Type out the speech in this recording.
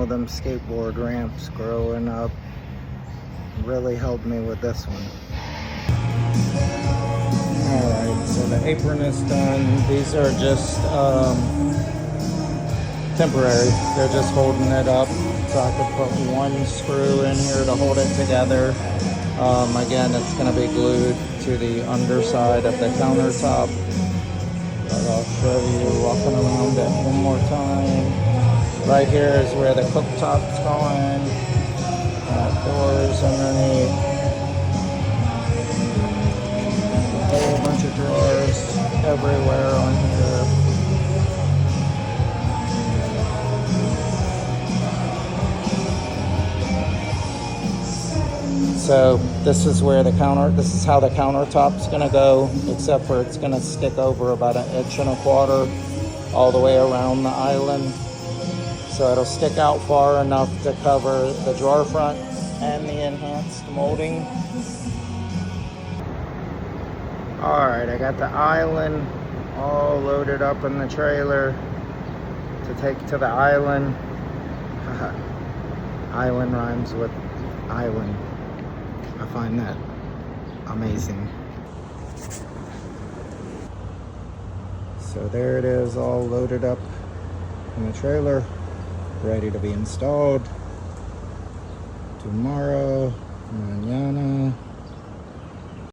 know, them skateboard ramps growing up really helped me with this one. Alright, so the apron is done. These are just temporary. They're just holding it up. So I could put one screw in here to hold it together. Again, it's going to be glued to the underside of the countertop. But I'll show you walking around it one more time. Right here is where the cooktop's going. Doors underneath. A whole bunch of drawers everywhere on here. So this is where this is how the countertop's gonna go, except for it's gonna stick over about 1.25 inches all the way around the island. So it'll stick out far enough to cover the drawer front and the enhanced molding. All right, I got the island all loaded up in the trailer to take to the island. Island rhymes with island. I find that amazing. So there it is, all loaded up in the trailer, ready to be installed tomorrow, mañana.